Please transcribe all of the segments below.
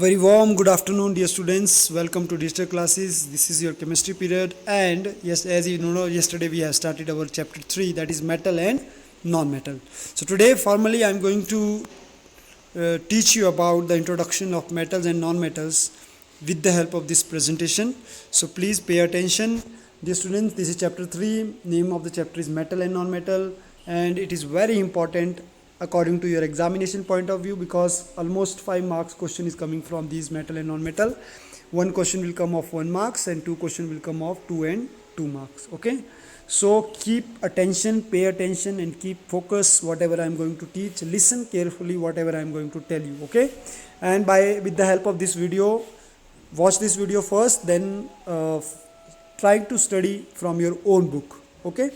very warm good afternoon, dear students. Welcome to digital classes. This is your chemistry period, and yes, as you know, yesterday we have started our chapter 3, that is metal and non-metal. So today, formally, I am going to teach you about the introduction of metals and non-metals with the help of this presentation. So please pay attention, dear students. This is chapter 3. Name of the chapter is metal and non-metal, and it is very important according to your examination point of view, because almost 5 marks question is coming from these metal and non-metal. One question will come of 1 marks and 2 question will come of 2 and 2 marks. Okay, so keep attention, pay attention, and keep focus whatever I am going to teach. Listen carefully whatever I am going to tell you. Okay, and with the help of this video, watch this video first, then try to study from your own book. Okay,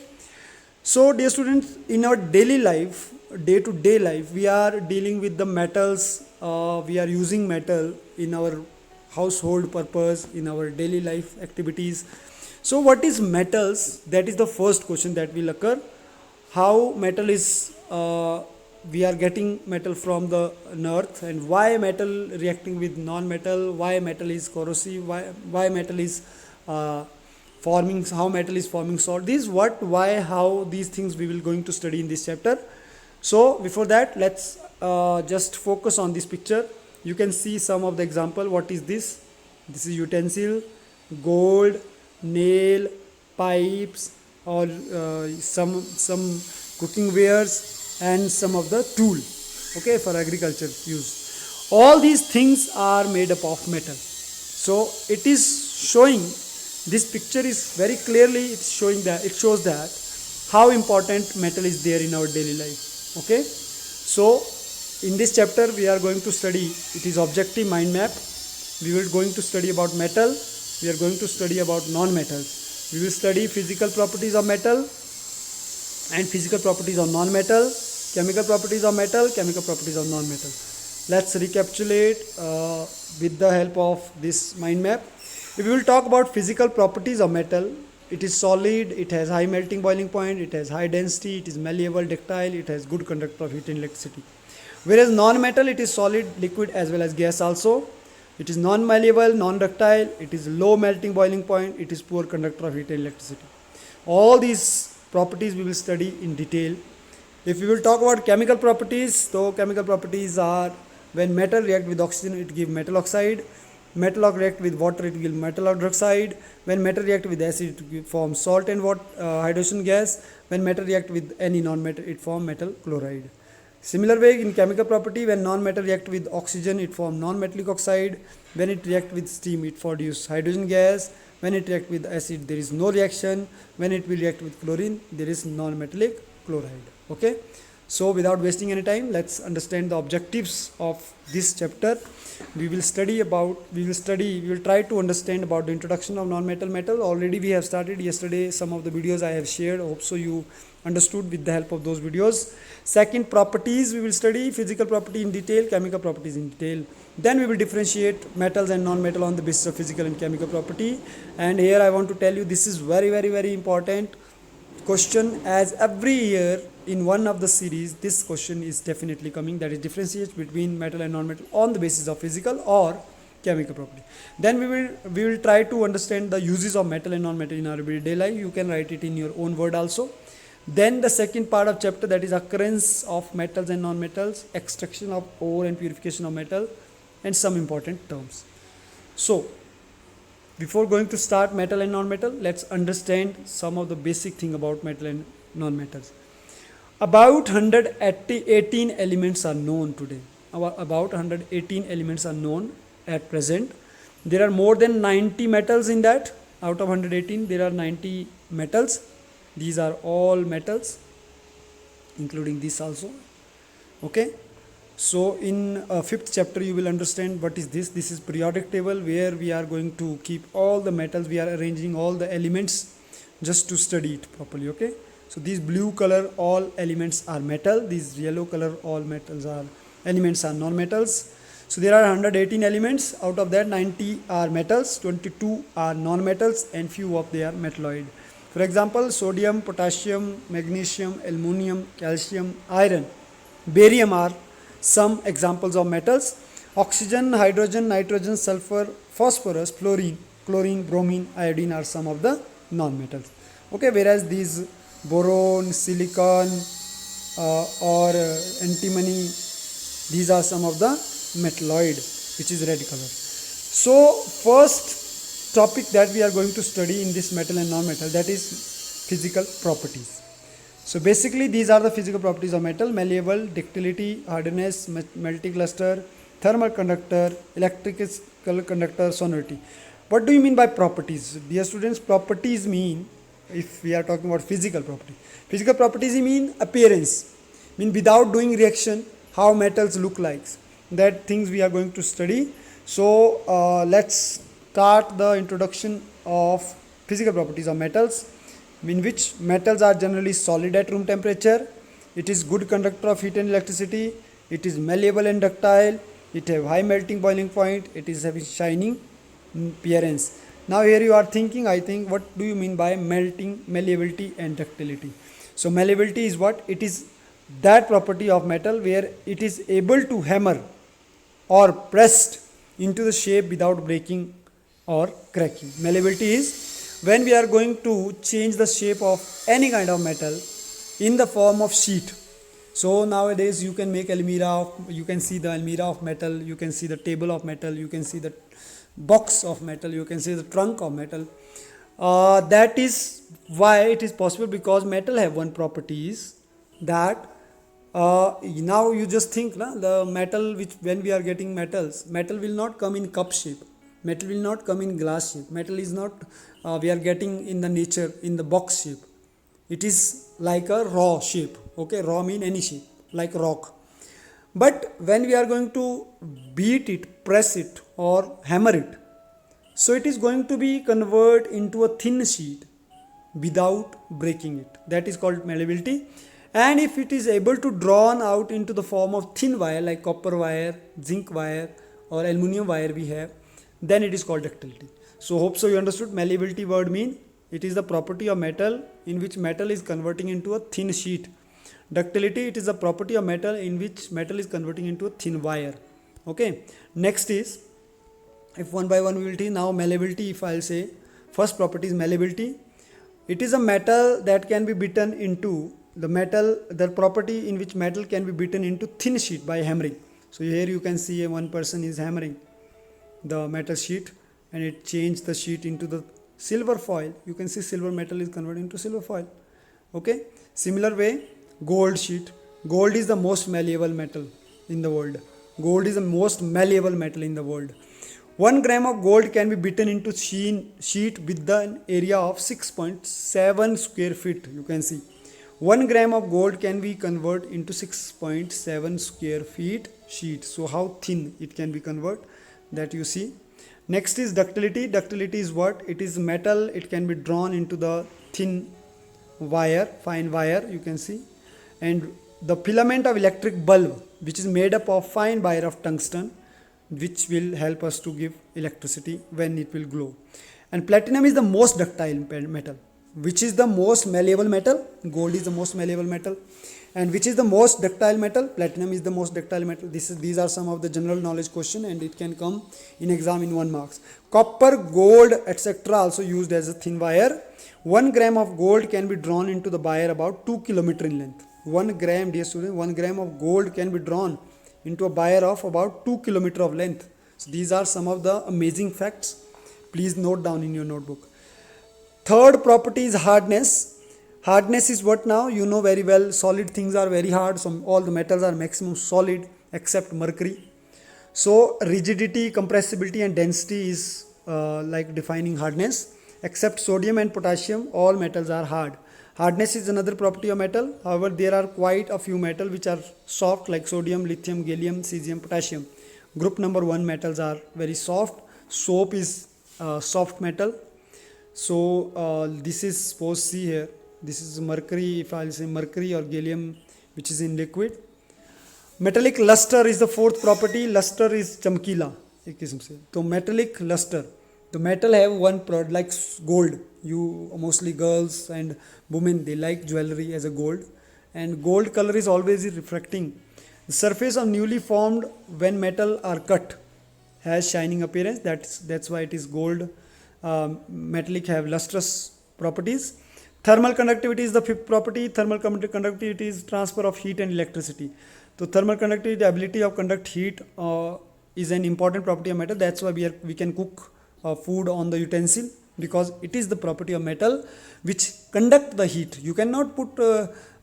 so dear students, in our daily life, day-to-day life, we are dealing with the metals. We are using metal in our household purpose, in our daily life activities. So what is metals? That is the first question that will occur. How metal is, we are getting metal from the earth, and why metal reacting with non-metal, why metal is corrosive, why metal is forming, how metal is forming salt. These what, why, how, these things we will going to study in this chapter. So before that, let's just focus on this picture. You can see some of the example. What is this? This is utensil, gold, nail, pipes, or some cooking wares, and some of the tool. Okay, for agriculture use. All these things are made up of metal. So it is showing, this picture is very clearly, it shows that how important metal is there in our daily life. Okay, so in this chapter we are going to study, it is objective mind map. We will going to study about metal, we are going to study about non-metals. We will study physical properties of metal and physical properties of non-metal, chemical properties of metal, chemical properties of non-metal. Let's recapitulate with the help of this mind map. If we will talk about physical properties of metal, it is solid, it has high melting boiling point, it has high density, it is malleable, ductile, it has good conductor of heat and electricity. Whereas non-metal, it is solid, liquid as well as gas also. It is non-malleable, non-ductile, it is low melting boiling point, it is poor conductor of heat and electricity. All these properties we will study in detail. If we will talk about chemical properties, so chemical properties are, when metal react with oxygen, it gives metal oxide. Metal react with water, it gives metal hydroxide. When metal react with acid, it forms salt and hydrogen gas. When metal react with any non-metal, it forms metal chloride. Similar way in chemical property, when non-metal react with oxygen, it forms non-metallic oxide. When it react with steam, it produces hydrogen gas. When it react with acid, there is no reaction. When it will react with chlorine, there is non-metallic chloride. Okay, so without wasting any time, let's understand the objectives of this chapter. We will try to understand about the introduction of non-metal metal. Already we have started yesterday, some of the videos I have shared. Hope so you understood with the help of those videos. Second, properties, we will study physical property in detail, chemical properties in detail. Then we will differentiate metals and non-metal on the basis of physical and chemical property. And here I want to tell you, this is very, very, very important question, as every year in one of the series this question is definitely coming, that is differentiate between metal and non-metal on the basis of physical or chemical property. Then we will try to understand the uses of metal and non-metal in our everyday life. You can write it in your own word also. Then the second part of chapter, that is occurrence of metals and non-metals, extraction of ore and purification of metal, and some important terms. So before going to start metal and non-metal, let's understand some of the basic thing about metal and non-metals. About 118 elements are known today. About 118 elements are known at present. There are more than 90 metals in that. Out of 118, there are 90 metals. These are all metals, including this also. Okay. So in fifth chapter you will understand what is this. This is periodic table, where we are going to keep all the metals. We are arranging all the elements just to study it properly. Okay. So these blue color all elements are metal. These yellow color all elements are non-metals. So there are 118 elements. Out of that, 90 are metals, 22 are non-metals, and few of they are metalloid. For example, sodium, potassium, magnesium, aluminum, calcium, iron, barium are some examples of metals. Oxygen, hydrogen, nitrogen, sulfur, phosphorus, fluorine, chlorine, bromine, iodine are some of the non-metals. Okay, whereas these boron, silicon, or antimony, these are some of the metalloid, which is red color. So first topic that we are going to study in this metal and non-metal, that is physical properties. So basically these are the physical properties of metal: malleable, ductility, hardness, melting luster, thermal conductor, electrical conductor, sonority. What do you mean by properties? Dear students, properties mean, if we are talking about physical properties mean appearance, mean without doing reaction, how metals look like. That things we are going to study. So let's start the introduction of physical properties of metals, in which metals are generally solid at room temperature. It is good conductor of heat and electricity. It is malleable and ductile. It have high melting boiling point. It is having shining appearance. Now here you are thinking, I think, what do you mean by melting, malleability and ductility? So malleability is what? It is that property of metal where it is able to hammer or pressed into the shape without breaking or cracking. Malleability is when we are going to change the shape of any kind of metal in the form of sheet. So nowadays you can make almirah, you can see the almirah of metal, you can see the table of metal, you can see the box of metal, you can see the trunk of metal. That is why it is possible, because metal have one property is that now you just think the metal, which when we are getting metals, metal will not come in cup shape, metal will not come in glass shape, metal is not we are getting in the nature in the box shape. It is like a raw shape. Okay, raw mean any shape like rock. But when we are going to beat it, press it or hammer it, so it is going to be converted into a thin sheet without breaking it. That is called malleability. And if it is able to drawn out into the form of thin wire like copper wire, zinc wire or aluminum wire we have, then it is called ductility. So hope so you understood. Malleability word mean it is the property of metal in which metal is converting into a thin sheet. Ductility, it is a property of metal in which metal is converting into a thin wire. Okay, next is, if one by one we will see now malleability. If I'll say first property is malleability, it is a metal that can be beaten into the property in which metal can be beaten into thin sheet by hammering. So here you can see one person is hammering the metal sheet and it changed the sheet into the silver foil. You can see silver metal is converted into silver foil. Okay, similar way gold sheet. Gold is the most malleable metal in the world. Gold is the most malleable metal in the world. 1 gram of gold can be beaten into sheet with an area of 6.7 square feet. You can see 1 gram of gold can be converted into 6.7 square feet sheet. So how thin it can be converted, that you see. Next is ductility. Ductility is what? It is metal. It can be drawn into the thin wire, fine wire, you can see. And the filament of electric bulb, which is made up of fine wire of tungsten, which will help us to give electricity when it will glow. And platinum is the most ductile metal. Which is the most malleable metal? Gold is the most malleable metal. And which is the most ductile metal? Platinum is the most ductile metal. These are some of the general knowledge question, and it can come in exam in 1 marks. Copper, gold, etc. also used as a thin wire. 1 gram of gold can be drawn into the wire about 2 km in length. 1 gram, dear student, 1 gram of gold can be drawn into a wire of about 2 km of length. So these are some of the amazing facts. Please note down in your notebook. Third property is hardness. Hardness is what now? You know very well, solid things are very hard. So all the metals are maximum solid except mercury. So rigidity, compressibility and density is like defining hardness. Except sodium and potassium, all metals are hard. Hardness is another property of metal. However, there are quite a few metals which are soft like sodium, lithium, gallium, cesium, potassium. Group number 1 metals are very soft. Soap is soft metal. So this is suppose see here. This is mercury, if I'll say mercury or gallium, which is in liquid. Metallic luster is the fourth property. Luster is chamkila. एक किस्म से. तो metallic luster. The metal have one product like gold. You mostly girls and women, they like jewelry as a gold, and gold color is always refracting. The surface of newly formed when metal are cut has shining appearance. That's why it is gold. Metallic have lustrous properties. Thermal conductivity is the fifth property. Thermal conductivity is transfer of heat and electricity. So thermal conductivity, the ability of conduct heat, is an important property of metal. That's why we can cook food on the utensil, because it is the property of metal which conduct the heat. You cannot put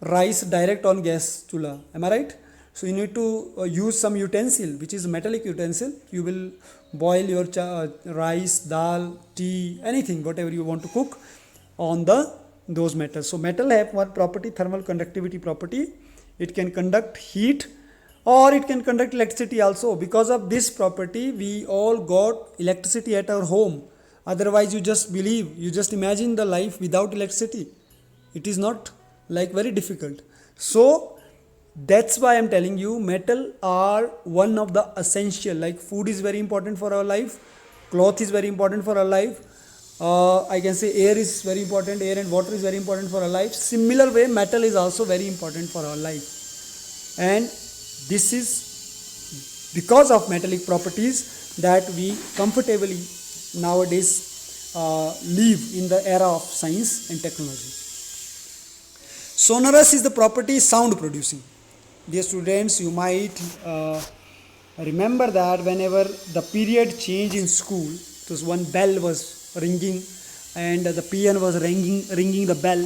rice direct on gas chula. Am I right? So you need to use some utensil which is metallic utensil. You will boil your rice, dal, tea, anything, whatever you want to cook on those metals. So metal have one property, thermal conductivity property. It can conduct heat or it can conduct electricity also. Because of this property, we all got electricity at our home. Otherwise, you just imagine the life without electricity. It is not like very difficult. So that's why I'm telling you, metal are one of the essential. Like food is very important for our life, cloth is very important for our life. I can say air is very important. Air and water is very important for our life. Similar way, metal is also very important for our life. And this is because of metallic properties that we comfortably nowadays live in the era of science and technology. Sonorous is the property sound producing. Dear students, you might remember that whenever the period changed in school, so one bell was ringing and the peon was ringing the bell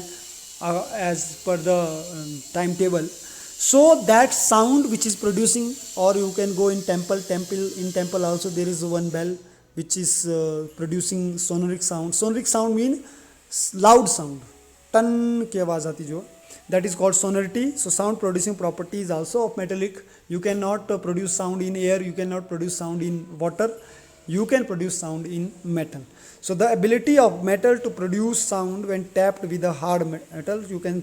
as per the timetable. So that sound which is producing, or you can go in temple also there is one bell which is producing sonoric sound. Sonoric sound means loud sound. Tan की आवाज आती जो, that is called sonority. So sound producing property is also of metallic. You cannot produce sound in air, you cannot produce sound in water, you can produce sound in metal. So the ability of metal to produce sound when tapped with a hard metal, you can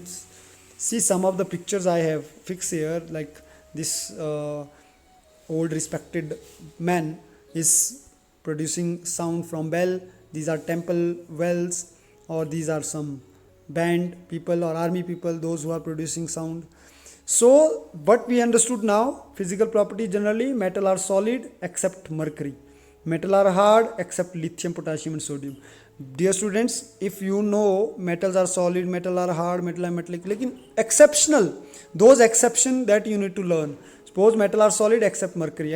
see some of the pictures I have fixed here, like this old respected man is producing sound from bell. These are temple wells, or these are some band people or army people, those who are producing sound. So what we understood now, physical property generally, metal are solid except mercury, metal are hard except lithium, potassium and sodium. Dear students, if you know metals are solid, metal are hard, metal are metallic, lekin exceptional, those exception that you need to learn. Suppose metal are solid except mercury,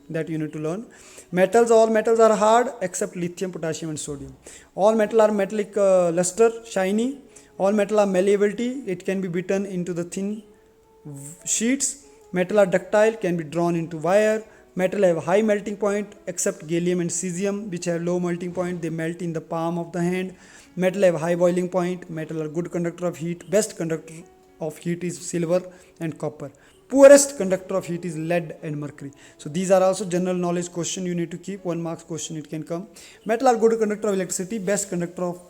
that you need to learn. All metals are hard except lithium, potassium and sodium. All metal are metallic luster, shiny. All metal are malleability, it can be beaten into the thin sheets. Metal are ductile, can be drawn into wire. Metal have high melting point except gallium and cesium, which have low melting point, they melt in the palm of the hand. Metal have high boiling point. Metal are good conductor of heat. Best conductor of heat is silver and copper. Poorest conductor of heat is lead and mercury. So these are also general knowledge question you need to keep. 1 marks question it can come. Metal are good conductor of electricity. Best conductor of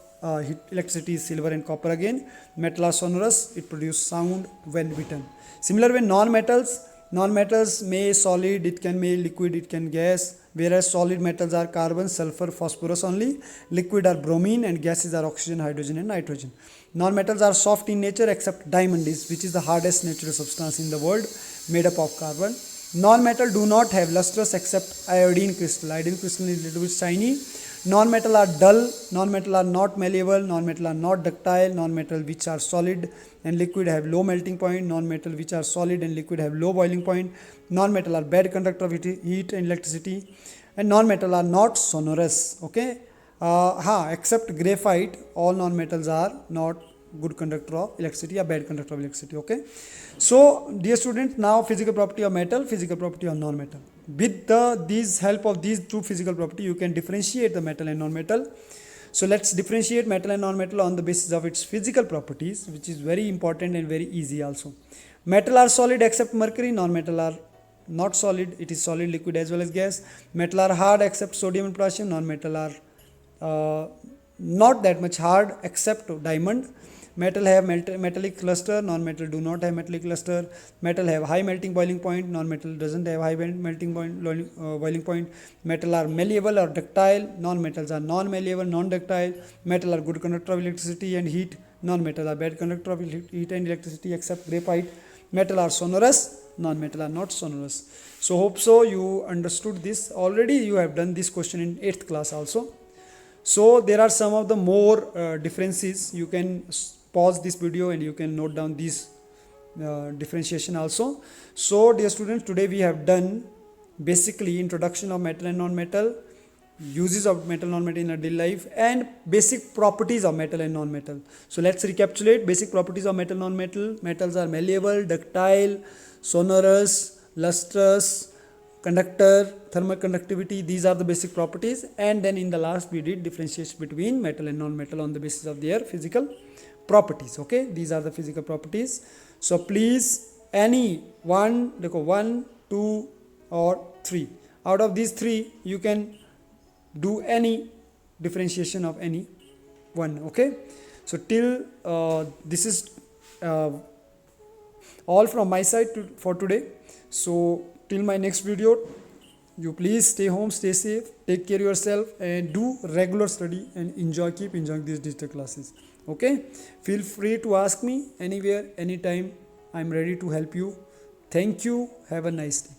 electricity is silver and copper again. Metal are sonorous. It produces sound when beaten. Similar way, non-metals may solid, it can may liquid, it can gas. Whereas solid metals are carbon, sulfur, phosphorus only. Liquid are bromine and gases are oxygen, hydrogen and nitrogen. Non-metals are soft in nature except diamond which is the hardest natural substance in the world, made up of carbon. Non-metal do not have lustrous except iodine crystal. Iodine crystal is a little bit shiny. Non-metal are dull. Non-metal are not malleable. Non-metal are not ductile. Non-metal which are solid and liquid have low melting point. Non-metal which are solid and liquid have low boiling point. Non-metal are bad conductor of heat and electricity. And non-metal are not sonorous. Okay. Except graphite, all non-metals are not good conductor of electricity or bad conductor of electricity. Okay. So dear students, now physical property of metal, physical property of non-metal. With these help of these two physical property, you can differentiate the metal and non-metal. So let's differentiate metal and non-metal on the basis of its physical properties, which is very important and very easy also. Metal are solid except mercury. Non-metal are not solid. It is solid, liquid as well as gas. Metal are hard except sodium and potassium. Non-metal are not that much hard except diamond. Metal have metallic cluster, non-metal do not have metallic cluster. Metal have high melting boiling point, non-metal doesn't have high melting boiling point. Metal are malleable or ductile, non-metals are non-malleable, non-ductile. Metal are good conductor of electricity and heat, non-metal are bad conductor of heat and electricity except graphite. Metal are sonorous non-metal are not sonorous. So hope so you understood this. Already you have done this question in 8th class also. So there are some of the more differences. You can pause this video and you can note down these differentiation also. So dear students, today we have done basically introduction of metal and non-metal, uses of metal non-metal in a daily life, and basic properties of metal and non-metal. So let's recapitulate basic properties of metal non-metal. Metals are malleable, ductile, sonorous, lustrous, conductor, thermal conductivity. These are the basic properties, and then in the last we did differentiation between metal and non-metal on the basis of their physical properties. Okay, these are the physical properties. So please, any one, 2 or 3 out of these 3 you can do any differentiation of any one. Okay, so till this is all from my side for today. So till my next video, you please stay home, stay safe, take care of yourself, and do regular study and keep enjoying these digital classes. Okay, feel free to ask me anywhere, anytime. I'm ready to help you. Thank you. Have a nice day.